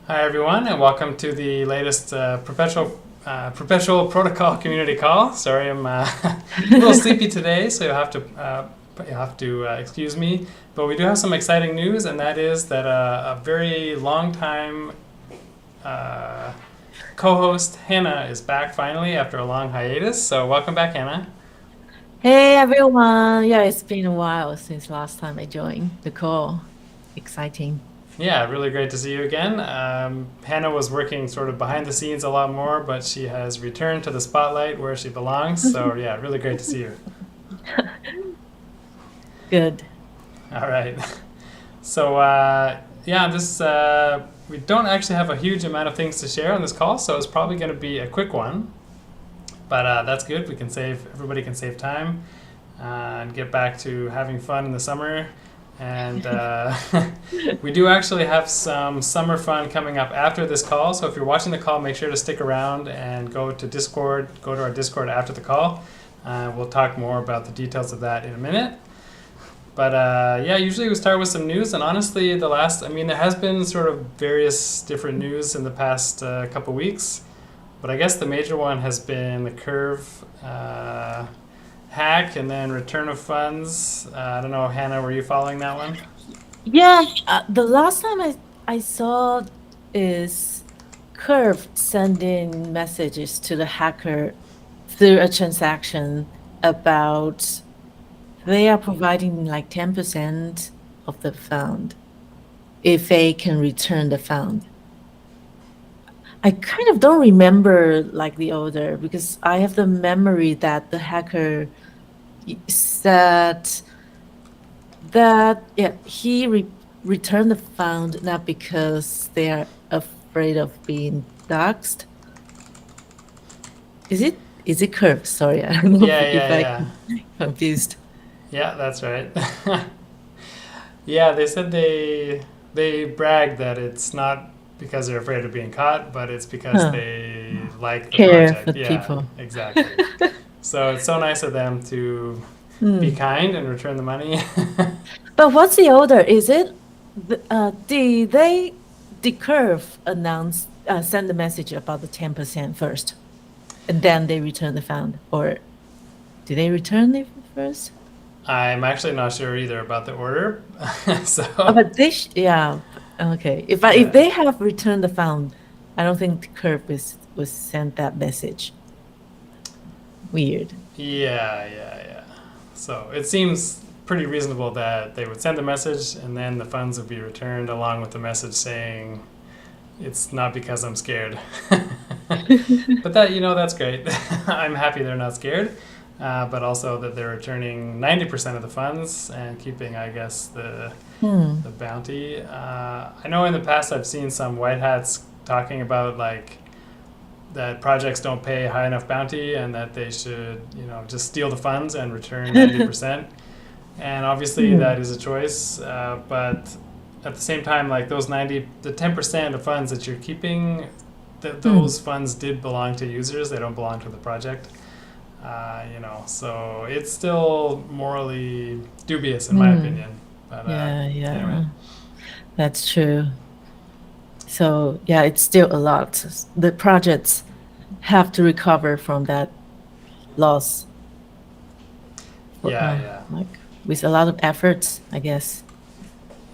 Hi, everyone, and welcome to the latest Perpetual Protocol community call. Sorry, I'm a little sleepy today, so you'll have to excuse me. But we do have some exciting news, and that is that a very long time uh, co-host Hannah is back finally after a long hiatus. So welcome back, Hannah. Hey everyone. Yeah, it's been a while since last time I joined the call. Exciting. Yeah, really great to see you again. Hannah was working sort of behind the scenes a lot more, but she has returned to the spotlight where she belongs. So yeah, really great to see you. Good. All right. So yeah, this we don't actually have a huge amount of things to share on this call, so it's probably going to be a quick one. But that's good. We can save everybody can save time and get back to having fun in the summer. And we do actually have some summer fun coming up after this call. So if you're watching the call, make sure to stick around and go to Discord. Go to our Discord after the call. We'll talk more about the details of that in a minute. But yeah, usually we start with some news, and honestly, I mean, there has been sort of various different news in the past couple weeks, but I guess the major one has been the Curve hack and then return of funds. I don't know, Hannah, were you following that one? Yeah, the last time I saw is Curve sending messages to the hacker through a transaction about they are providing like 10% of the fund if they can return the fund. I kind of don't remember like the order because I have the memory that the hacker said that yeah returned the fund not because they are afraid of being doxxed. Is it Curve? Sorry, I don't know Yeah, if yeah, I yeah. confused. Yeah, that's right. Yeah, they said they bragged that it's not because they're afraid of being caught, but it's because Huh. they like the Care for project. Yeah, people. exactly. So it's so nice of them to be Hmm. kind and return the money. But what's the order? Is it did Curve announce send the message about the 10% first, and then they return the fund, or did they return it first? I'm actually not sure either about the order. Oh, So, but yeah, okay. If yeah. they have returned the fund, I don't think the Curve was sent that message. Weird. Yeah, yeah, yeah. So it seems pretty reasonable that they would send a message and then the funds would be returned along with the message saying, it's not because I'm scared. But that's great. I'm happy they're not scared. But also that they're returning 90% of the funds and keeping, I guess, Hmm. the bounty. I know in the past I've seen some white hats talking about like that projects don't pay high enough bounty and that they should, just steal the funds and return 90%. And obviously Hmm. that is a choice, but at the same time, like the 10% of funds that you're keeping, Hmm. those funds did belong to users. They don't belong to the project. So it's still morally dubious in my Hmm. opinion. But Yeah, anyway, yeah. That's true. So yeah, it's still a lot. The projects have to recover from that loss for yeah, yeah. like with a lot of efforts, I guess.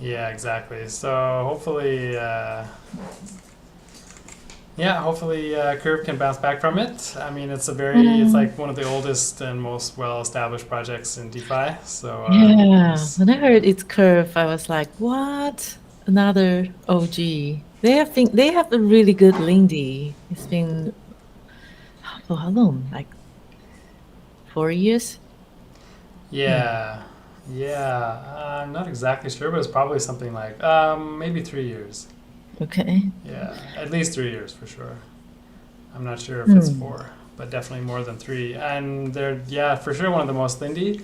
Yeah, exactly. So hopefully, yeah, hopefully Curve can bounce back from it. I mean, it's Mm, like one of the oldest and most well-established projects in DeFi. So yeah. When I heard it's Curve, I was like, what? Another OG. They have a really good Lindy. It's been for how long? Like 4 years? Yeah. yeah, yeah. I'm not exactly sure, but it's probably something like maybe 3 years. Okay. Yeah, at least 3 years for sure. I'm not sure if it's Hmm. four, but definitely more than three. And they're, yeah, for sure one of the most Lindy.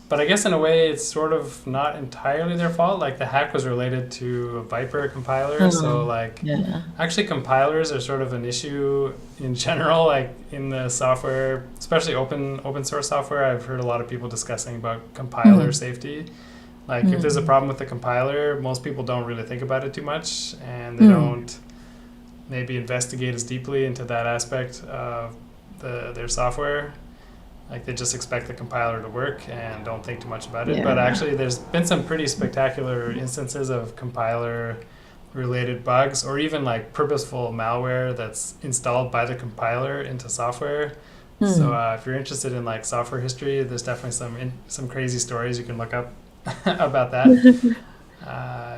But I guess in a way, it's sort of not entirely their fault. Like the hack was related to a Viper compiler, so Oh, like yeah. actually compilers are sort of an issue in general. Like in the software, especially open source software, I've heard a lot of people discussing about compiler Hmm. safety. Like if there's a Hmm. problem with the compiler, most people don't really think about it too much, and they Hmm. don't maybe investigate as deeply into that aspect of their software. Like they just expect the compiler to work and don't think too much about it. But Yeah. actually, there's been some pretty spectacular instances of compiler related bugs or even like purposeful malware that's installed by the compiler into software. So if you're interested in like software history, there's definitely some crazy stories you can look up about that.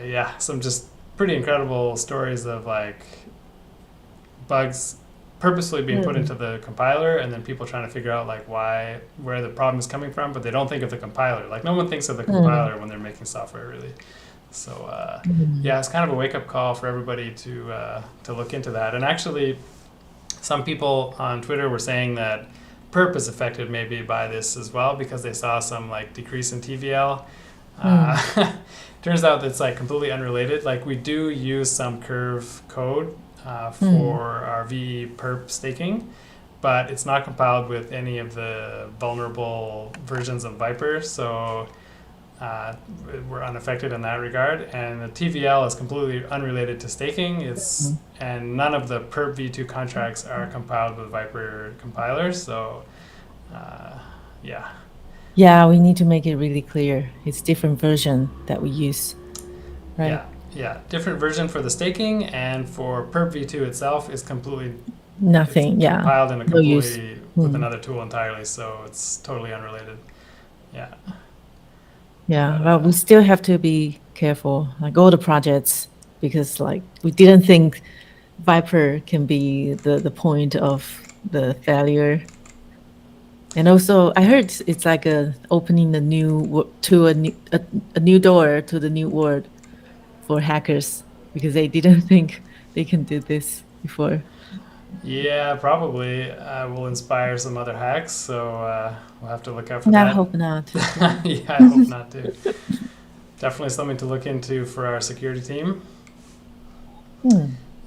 Yeah, some just pretty incredible stories of like bugs purposely being put into the compiler and then people trying to figure out like where the problem is coming from, but they don't think of the compiler. Like no one thinks of the compiler when they're making software really. So yeah, it's kind of a wake-up call for everybody to look into that. And actually some people on Twitter were saying that perp is affected maybe by this as well because they saw some like decrease in TVL. Turns out that's like completely unrelated. Like we do use some Curve code for our VE perp staking, but it's not compiled with any of the vulnerable versions of Viper, so we're unaffected in that regard. And the TVL is completely unrelated to staking. And none of the perp v2 contracts are compiled with Viper compilers. So yeah. Yeah, we need to make it really clear. It's different version that we use, right? Yeah, different version for the staking, and for perp v2 itself is completely Nothing. Yeah. compiled in a No use. completely with another tool entirely, so it's totally unrelated. Yeah. Yeah, well, we still have to be careful, like all the projects, because like we didn't think Viper can be the point of the failure. And also, I heard it's like opening a new a new door to the new world for hackers because they didn't think they can do this before. Yeah, probably will inspire some other hacks, so we'll have to look out for I that. hope not. Yeah, I hope not too. Definitely something to look into for our security team.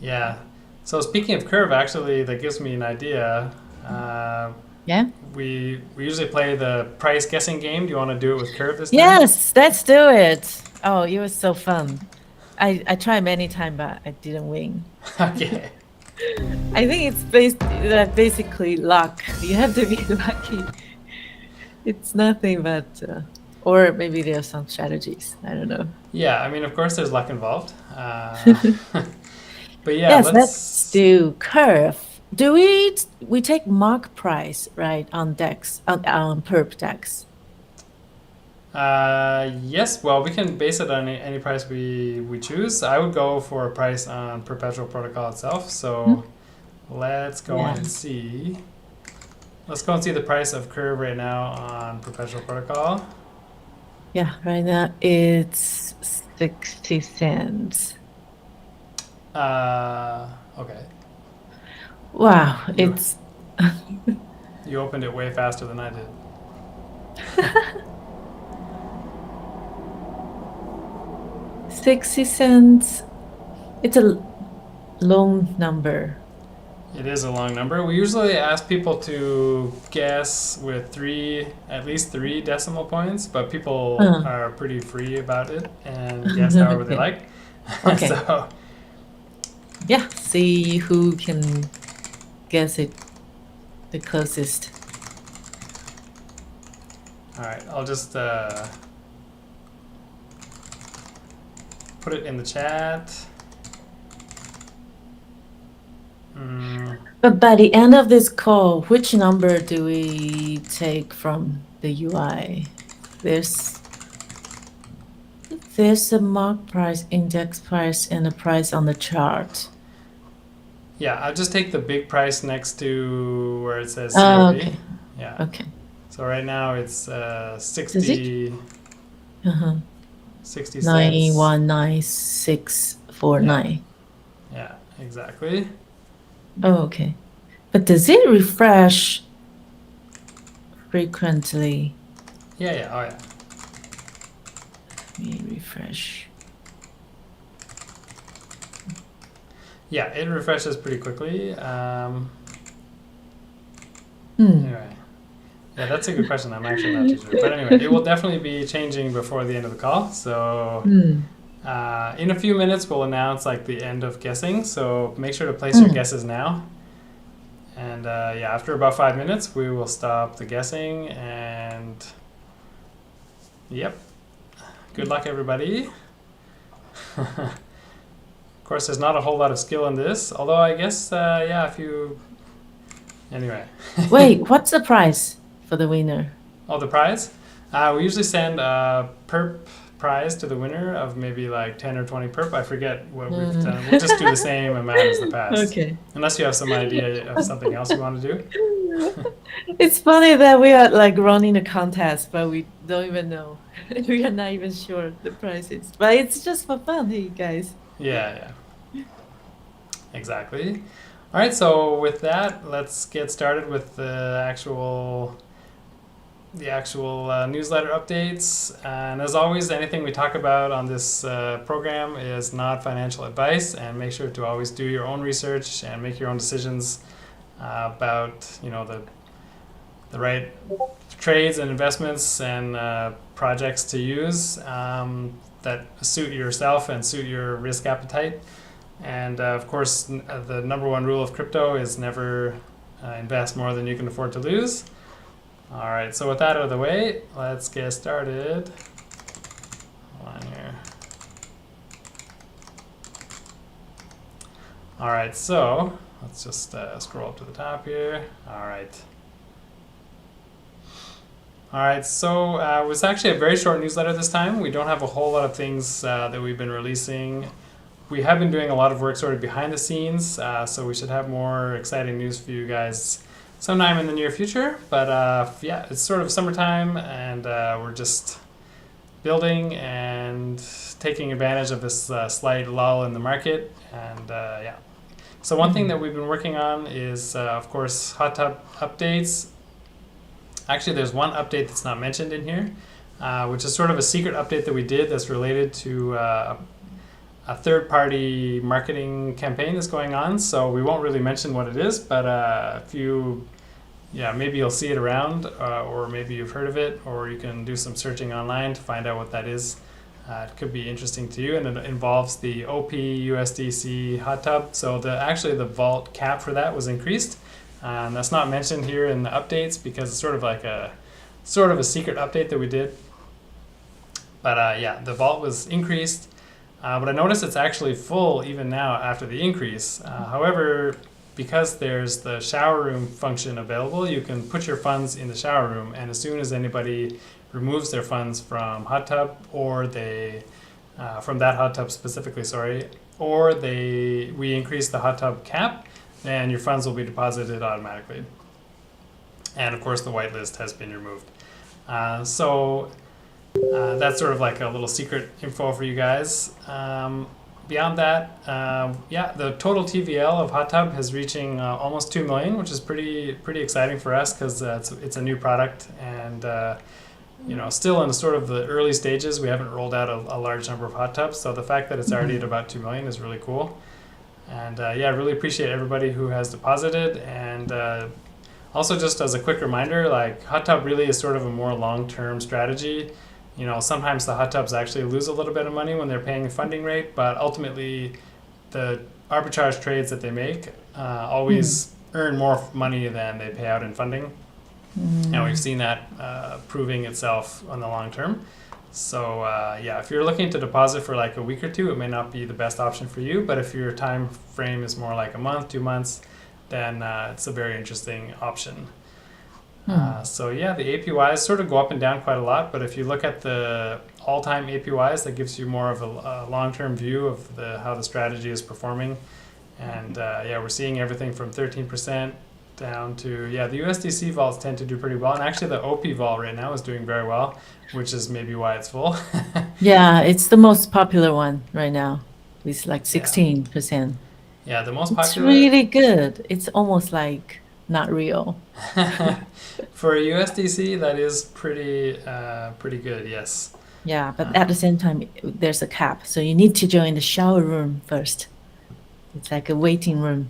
Yeah. So speaking of Curve, actually, that gives me an idea. Yeah. We usually play the price guessing game. Do you want to do it with Curve this time? Yes, let's do it. Oh, it was so fun. I tried many times, but I didn't win. Okay. I think it's basically luck. You have to be lucky. It's nothing but, or maybe there are some strategies. I don't know. Yeah, I mean, of course, there's luck involved. But yeah, Yes, let's do Curve. Do we take mark price, right, on DEX, on perp DEX? Yes, well, we can base it on any price we choose. I would go for a price on Perpetual Protocol itself. So let's go and see. Let's go and see the price of Curve right now on Perpetual Protocol. Yeah, right now it's 60 cents. Okay. Wow, it's You opened it way faster than I did. $0.60. It's a long number. It is a long number. We usually ask people to guess with at least three decimal points, but people are pretty free about it and guess however they like. Okay. So yeah, see who can guess it the closest. all right, I'll just put it in the chat. But by the end of this call, which number do we take from the UI? There's a mark price, index price, and a price on the chart. Yeah, I'll just take the big price next to where it says Oh, COV. okay. Yeah. Okay. So right now it's 60. 60 cents. 919649. Yeah, exactly. Oh, okay. But does it refresh frequently? Yeah, oh yeah. Let me refresh. Yeah, it refreshes pretty quickly. Anyway. Yeah, that's a good question. I'm actually not too sure. But anyway, it will definitely be changing before the end of the call. So In a few minutes, we'll announce like the end of guessing. So make sure to place your guesses now. And yeah, after about 5 minutes, we will stop the guessing. And yep, good luck, everybody. Of course, there's not a whole lot of skill in this, although I guess, yeah, if you. Anyway. Wait, what's the prize for the winner? Oh, the prize? We usually send a perp prize to the winner of maybe like 10 or 20 perp. I forget what we've done. We'll just do the same amount as the past. Okay. Unless you have some idea of something else you want to do. It's funny that we are like running a contest, but we don't even know. We are not even sure the prizes. But it's just for fun, hey guys. Yeah. Exactly. All right, so with that, let's get started with the actual newsletter updates. And as always, anything we talk about on this program is not financial advice, and make sure to always do your own research and make your own decisions about the right trades and investments and projects to use that suit yourself and suit your risk appetite. And of course, the number one rule of crypto is never invest more than you can afford to lose. All right, so with that out of the way, let's get started. Hold on here. All right, so let's just scroll up to the top here. All right, so it was actually a very short newsletter this time. We don't have a whole lot of things that we've been releasing. We have been doing a lot of work sort of behind the scenes, so we should have more exciting news for you guys sometime in the near future. But yeah, it's sort of summertime, and we're just building and taking advantage of this slight lull in the market. And yeah, so one thing that we've been working on is, of course, hot tub updates. Actually, there's one update that's not mentioned in here, which is sort of a secret update that we did that's related to a third-party marketing campaign that's going on. So we won't really mention what it is, but if you, yeah, maybe you'll see it around, or maybe you've heard of it, or you can do some searching online to find out what that is. It could be interesting to you, and it involves the OP USDC hot tub. So actually the vault cap for that was increased. That's not mentioned here in the updates because it's sort of a secret update that we did. But yeah, the vault was increased. But I noticed it's actually full even now after the increase. However, because there's the shower room function available, you can put your funds in the shower room, and as soon as anybody removes their funds from hot tub, or they from that hot tub specifically, or we increase the hot tub cap, then your funds will be deposited automatically. And of course, the whitelist has been removed. So that's sort of like a little secret info for you guys. Beyond that, yeah, the total TVL of hot tub is reaching almost 2 million, which is pretty exciting for us because it's a new product, and still in sort of the early stages. We haven't rolled out a large number of hot tubs, so the fact that it's already at about 2 million is really cool. And yeah, I really appreciate everybody who has deposited. And also, just as a quick reminder, like hot tub really is sort of a more long-term strategy. Sometimes the hot tubs actually lose a little bit of money when they're paying a funding rate, but ultimately the arbitrage trades that they make always earn more money than they pay out in funding. And we've seen that proving itself on the long term. So yeah, if you're looking to deposit for like a week or two, it may not be the best option for you. But if your time frame is more like a month, 2 months, then it's a very interesting option. So yeah, the APYs sort of go up and down quite a lot. But if you look at the all-time APYs, that gives you more of a long-term view of how the strategy is performing. And yeah, we're seeing everything from 13% down to, yeah, the USDC vaults tend to do pretty well. And actually the OP vault right now is doing very well, which is maybe why it's full. Yeah, it's the most popular one right now. It's like 16%. Yeah, the most It's popular. really good. It's almost like not real. For USDC, that is pretty good, yes. Yeah, but at the same time, there's a cap. So you need to join the shower room first. It's like a waiting room.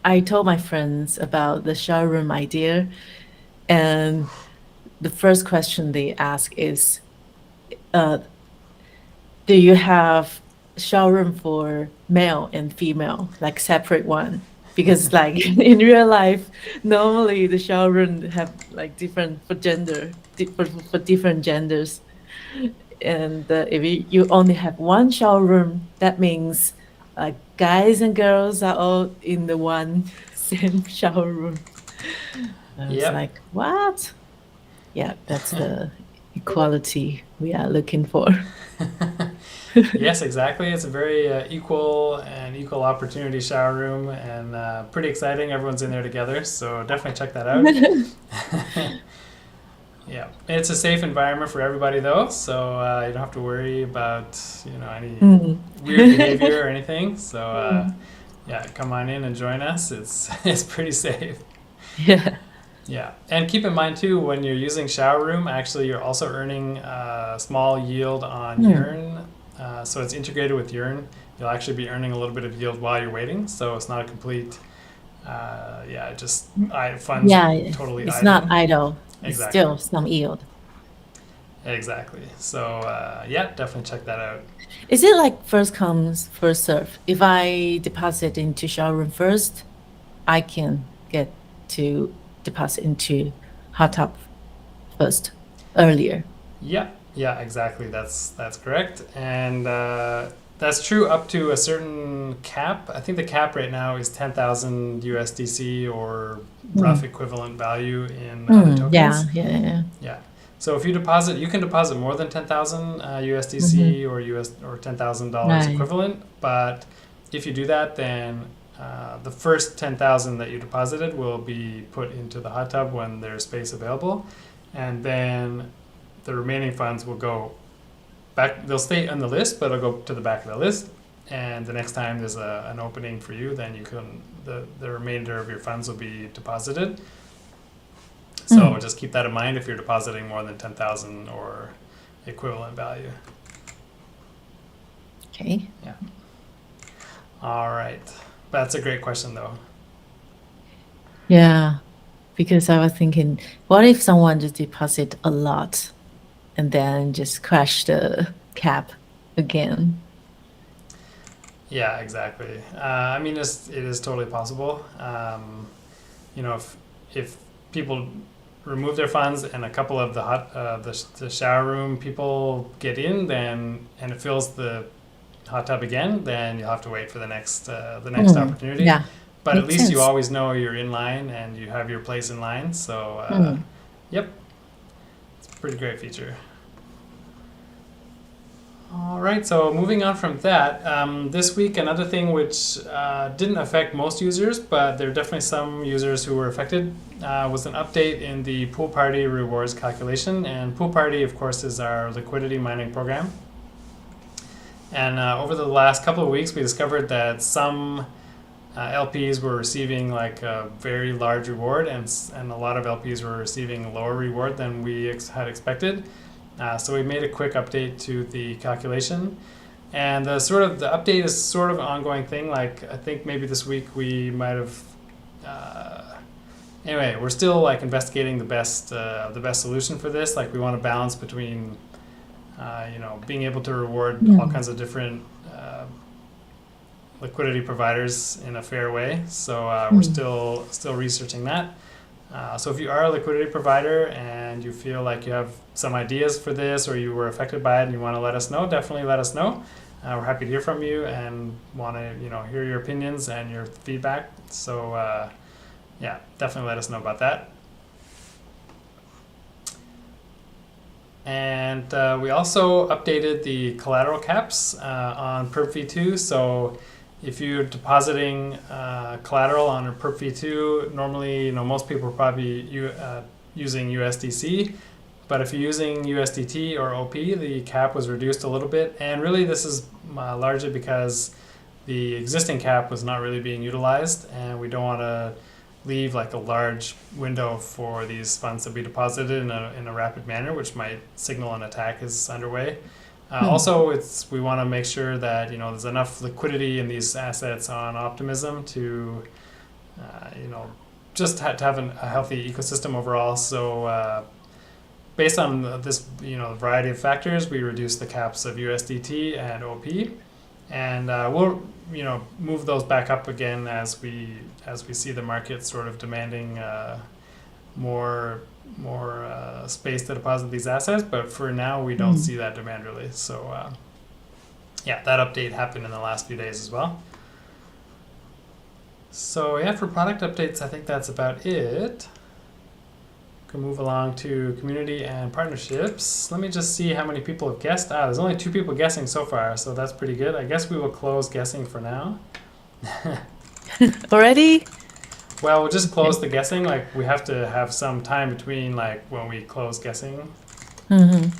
I told my friends about the shower room idea, and the first question they ask is, do you have showroom for male and female, like separate one? Because like in real life, normally the showroom have like different for gender, for different genders. And if you only have one showroom, that means guys and girls are all in the one same showroom. I was Yep. like, what? Yeah, that's the equality we are looking for. Yes, exactly. It's a very equal opportunity shower room, and pretty exciting. Everyone's in there together, so definitely check that out. Yeah, it's a safe environment for everybody though, so you don't have to worry about any Mm. weird behavior or anything. So Mm. yeah, come on in and join us. It's it's pretty safe. Yeah. Yeah, and keep in mind too, when you're using shower room, actually you're also earning a small yield on Mm. urine. So it's integrated with urine. You'll actually be earning a little bit of yield while you're waiting. So it's not a complete, just funds Yeah, totally it's not idle. idle. It's Exactly, still some yield. exactly. So yeah, definitely check that out. Is it like first comes, first serve? If I deposit into showroom first, I can get to deposit into hot tub first, earlier. Yeah, yeah, exactly. That's correct, and that's true up to a certain cap. I think the cap right now is 10,000 USDC or rough Mm. equivalent value in other Mm. Yeah, tokens. yeah, yeah. Yeah. So if you deposit, you can deposit more than 10,000 Mm-hmm. USDC or $10,000 Right. equivalent. But if you do that, then the first 10,000 that you deposited will be put into the hot tub when there's space available, and then the remaining funds will go back. They'll stay on the list, but it'll go to the back of the list. And the next time there's an opening for you, then you can the remainder of your funds will be deposited. So Mm. just keep that in mind if you're depositing more than 10,000 or equivalent value. Okay. Yeah. All right. That's a great question, though. Yeah, because I was thinking, what if someone just deposit a lot and then just crash the cap again? Yeah, exactly. I mean, it is totally possible. If people remove their funds and a couple of the shower room people get in, then and it fills the hot tub again, then you'll have to wait for the next Mm. opportunity. Yeah, But at makes least you sense. always know you're in line and you have your place in line. So, Mm. yep, it's a pretty great feature. All right, so moving on from that, this week another thing which didn't affect most users, but there are definitely some users who were affected, was an update in the Pool Party rewards calculation. And Pool Party, of course, is our liquidity mining program. And over the last couple of weeks, we discovered that some LPs were receiving like a very large reward, and a lot of LPs were receiving a lower reward than we had expected. So we made a quick update to the calculation, and the update is sort of an ongoing thing. Like I think maybe this week we might have. Anyway, we're still like investigating the best solution for this. Like we want to balance between, being able to reward all Mm. kinds of different liquidity providers in a fair way. So we're Mm. still researching that. So if you are a liquidity provider and you feel like you have some ideas for this, or you were affected by it and you want to let us know, definitely let us know. We're happy to hear from you and want to hear your opinions and your feedback. So yeah, definitely let us know about that. And we also updated the collateral caps on Perp v2. So if you're depositing collateral on a Perp v2, normally most people are probably using USDC. But if you're using USDT or OP, the cap was reduced a little bit. And really this is largely because the existing cap was not really being utilized, and we don't want to leave like a large window for these funds to be deposited in a rapid manner, which might signal an attack is underway. Also, we want to make sure that there's enough liquidity in these assets on Optimism to just to have a healthy ecosystem overall. So based on this, variety of factors, we reduced the caps of USDT and OP, and we'll, move those back up again as we see the market sort of demanding more space to deposit these assets. But for now, we don't see that demand really. So that update happened in the last few days as well. So yeah, for product updates, I think that's about it. Can move along to community and partnerships. Let me just see how many people have guessed. There's only 2 people guessing so far, so that's pretty good. I guess we will close guessing for now. Already? Well, we'll just close the guessing. Like, we have to have some time between like when we close guessing and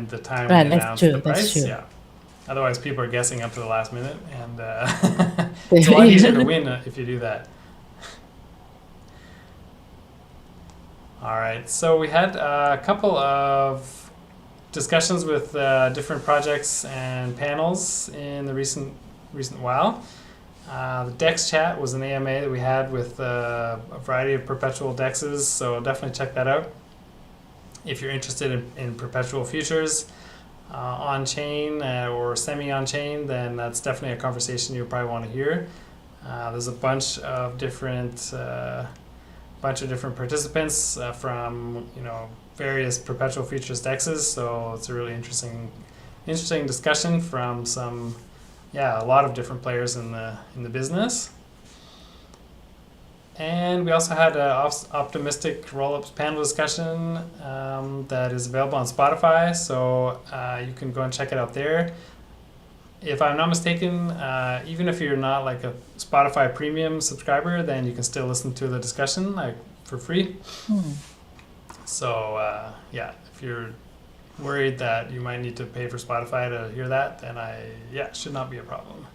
the time Right, we that's announce true, the that's price. true. Yeah. Otherwise, people are guessing up to the last minute, and it's a lot easier to win if you do that. All right, so we had a couple of discussions with different projects and panels in the recent while. The DEX chat was an AMA that we had with a variety of perpetual DEXs, so definitely check that out. If you're interested in perpetual futures on-chain or semi-on-chain, then that's definitely a conversation you'll probably want to hear. There's a bunch of different participants from various perpetual futures DEXs, so it's a really interesting discussion from a lot of different players in the business. And we also had an optimistic rollups panel discussion that is available on Spotify, so you can go and check it out there. If I'm not mistaken, even if you're not like a Spotify premium subscriber, then you can still listen to the discussion like for free. So if you're worried that you might need to pay for Spotify to hear that, then it should not be a problem.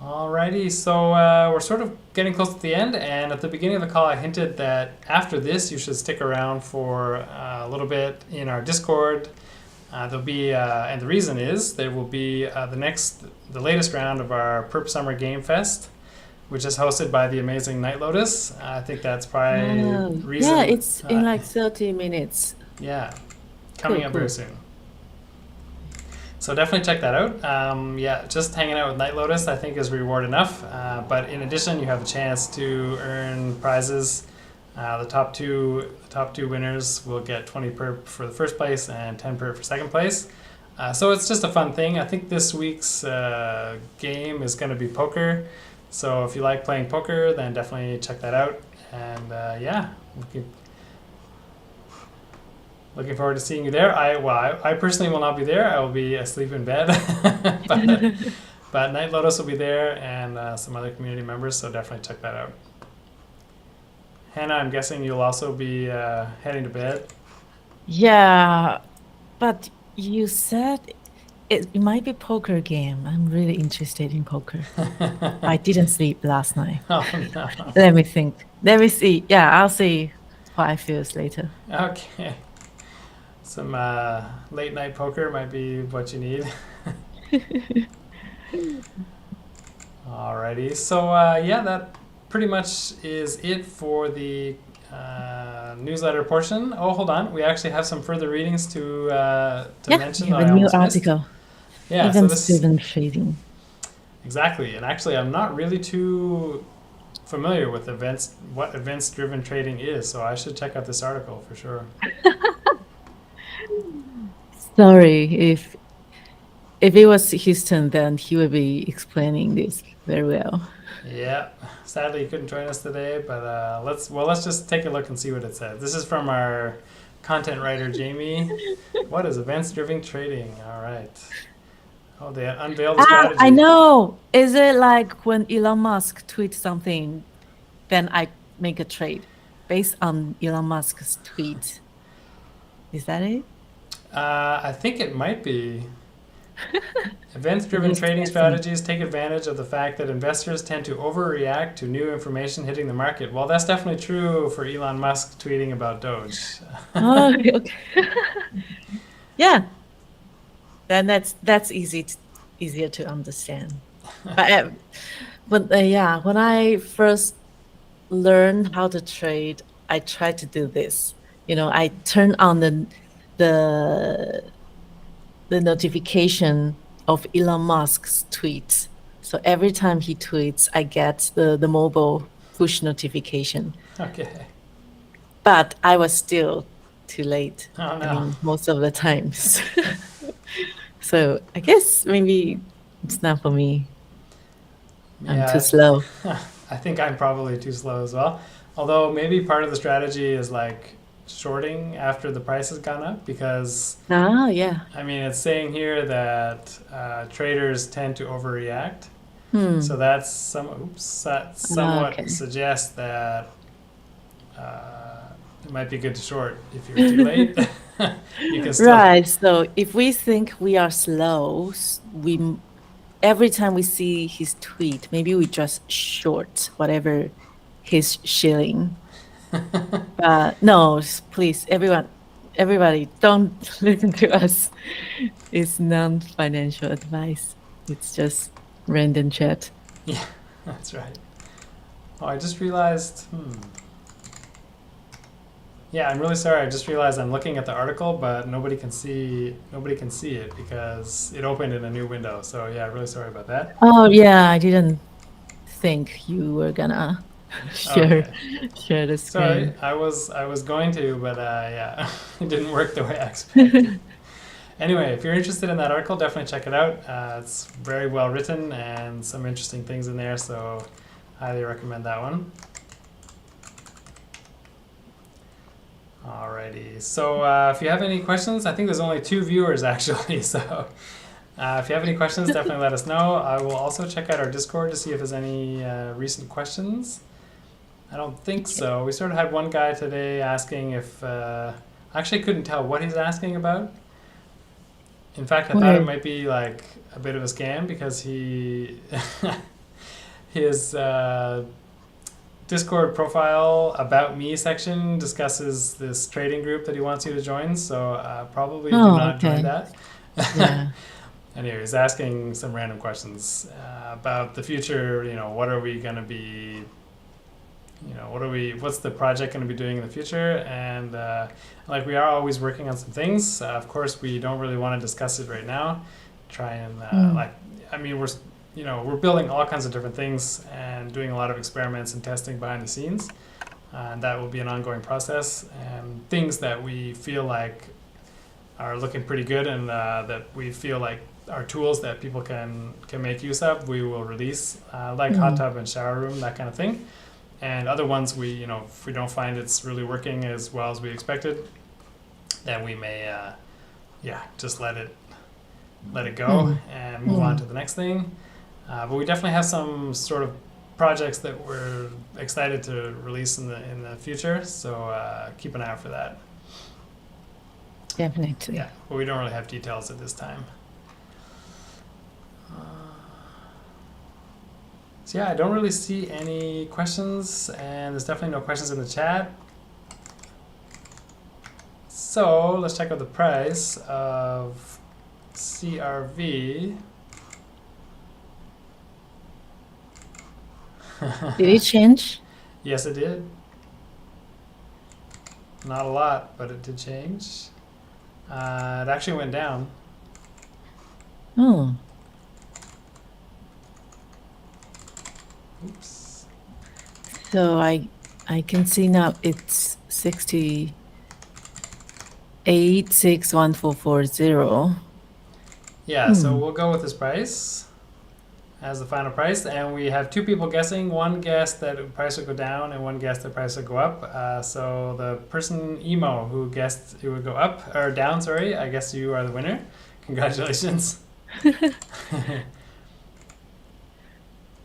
Alrighty, so we're sort of getting close to the end, and at the beginning of the call I hinted that after this you should stick around for a little bit in our Discord. There'll be, and the reason is, there will be the latest round of our Perp Summer Game Fest, which is hosted by the amazing Night Lotus. I think that's probably reason. Yeah, it's in like 30 minutes. Yeah, coming up cool. very soon. So definitely check that out. Just hanging out with Night Lotus I think is reward enough. But in addition, you have a chance to earn prizes. The top two winners will get 20 perp for the first place and 10 perp for second place. So it's just a fun thing. I think this week's game is going to be poker. So if you like playing poker, then definitely check that out. And looking forward to seeing you there. I personally will not be there. I will be asleep in bed. but Night Lotus will be there and some other community members. So definitely check that out. Hannah, I'm guessing you'll also be heading to bed. Yeah, but you said it might be poker game. I'm really interested in poker. I didn't sleep last night. Oh, no. Let me think. Let me see. Yeah, I'll see how I feel later. Okay. Some late night poker might be what you need. Alrighty. So that pretty much is it for the newsletter portion. Oh, hold on. We actually have some further readings to mention. We have a new article. Yeah, Event-driven trading. Exactly. And actually, I'm not really too familiar with what events-driven trading is, so I should check out this article for sure. Sorry, if it was Houston, then he would be explaining this very well. Yeah, sadly he couldn't join us today, but let's just take a look and see what it says. This is from our content writer Jamie. What is events-driven trading? All right. Oh, they unveiled the strategy. I know. Is it like when Elon Musk tweets something, then I make a trade based on Elon Musk's tweet? Is that it? I think it might be. Events-driven trading strategies take advantage of the fact that investors tend to overreact to new information hitting the market. Well, that's definitely true for Elon Musk tweeting about Doge. Oh, okay. Yeah. Then that's easier to understand. But when I first learned how to trade, I try to do this. I turn on the the notification of Elon Musk's tweets. So every time he tweets, I get the mobile push notification. Okay. But I was still too late. Oh I no. mean, most of the times. So I guess maybe it's not for me. I'm too Yeah, slow. I think I'm probably too slow as well. Although maybe part of the strategy is like shorting after the price has gone up because Ah, yeah. I mean it's saying here that traders tend to overreact. So Hmm. that Ah, somewhat okay. suggests that it might be good to short if you're too late. You can still. Right. So if we think we are slow, every time we see his tweet, maybe we just short whatever he's shilling. But no, please, everybody, don't listen to us. It's non-financial advice. It's just random chat. Yeah, that's right. Oh, I just realized. Yeah, I'm really sorry. I just realized I'm looking at the article, but nobody can see it because it opened in a new window. So yeah, really sorry about that. Oh yeah, I didn't think you were gonna share Okay, share the sorry. screen. I was going to, but yeah, it didn't work the way I expected. Anyway, if you're interested in that article, definitely check it out. It's very well written and some interesting things in there. So highly recommend that one. Alrighty. So if you have any questions, I think there's only 2 viewers actually. So if you have any questions, definitely let us know. I will also check out our Discord to see if there's any recent questions. I don't think so. We sort of had one guy today asking if. I actually couldn't tell what he's asking about. In fact, I thought it Wait. might be like a bit of a scam because his Discord profile about me section discusses this trading group that he wants you to join. So probably do Oh, not join okay. that. Yeah. Anyway, he's asking some random questions about the future. What are we going to be? What's the project going to be doing in the future? And like we are always working on some things. Of course, we don't really want to discuss it right now. Try and Mm. I mean, we're building all kinds of different things and doing a lot of experiments and testing behind the scenes. And that will be an ongoing process. And things that we feel like are looking pretty good and that we feel like are tools that people can make use of, we will release, like hot Mm. tub and shower room, that kind of thing. And other ones, if we don't find it's really working as well as we expected, then we may, just let it go Mm. and move on Mm. to the next thing. But we definitely have some sort of projects that we're excited to release in the future. So keep an eye out for that. Definitely. Yeah, but we don't really have details at this time. So yeah, I don't really see any questions, and there's definitely no questions in the chat. So let's check out the price of CRV. Did it change? Yes, it did. Not a lot, but it did change. It actually went down. Oh. Oops. So I can see now it's 68,61440. Yeah, so we'll go with this price as the final price, and we have 2 people guessing. One guessed that the price would go down, and one guessed the price would go up. So the person Emo who guessed it would go up or down, sorry, I guess you are the winner. Congratulations.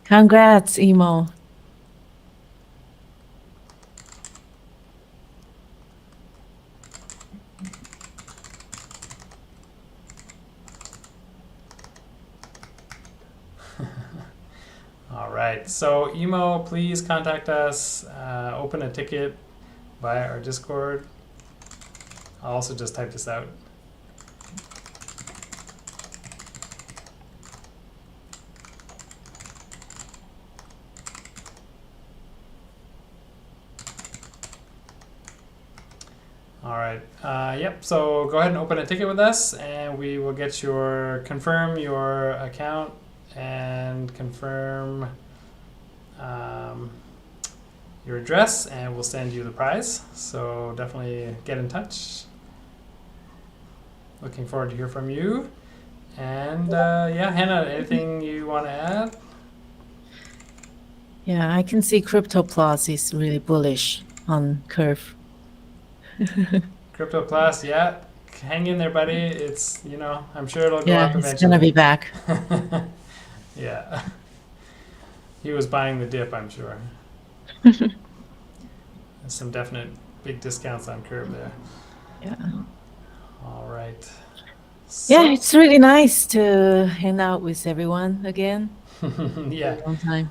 Congrats, Emo. All right. So Emo, please contact us. Open a ticket via our Discord. I'll also just type this out. All right. Yep. So go ahead and open a ticket with us, and we will confirm your account and confirm your address, and we'll send you the prize. So definitely get in touch. Looking forward to hear from you. And yeah, Hannah, anything you want to add? Yeah, I can see Crypto Plus is really bullish on Curve. Crypto Plus, yeah. Hang in there, buddy. It's, I'm sure it'll go Yeah, up it's eventually. gonna be back. Yeah. He was buying the dip, I'm sure. There's some definite big discounts on Curve there. Yeah. All right. Yeah, So- it's really nice to hang out with everyone again. yeah. Long time.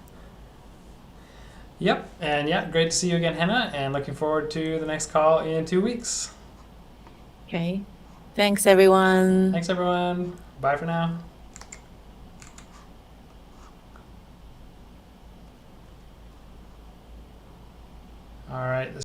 Yep. And yeah, great to see you again, Hannah. And looking forward to the next call in 2 weeks. Okay. Thanks, everyone. Thanks, everyone. Bye for now. All right.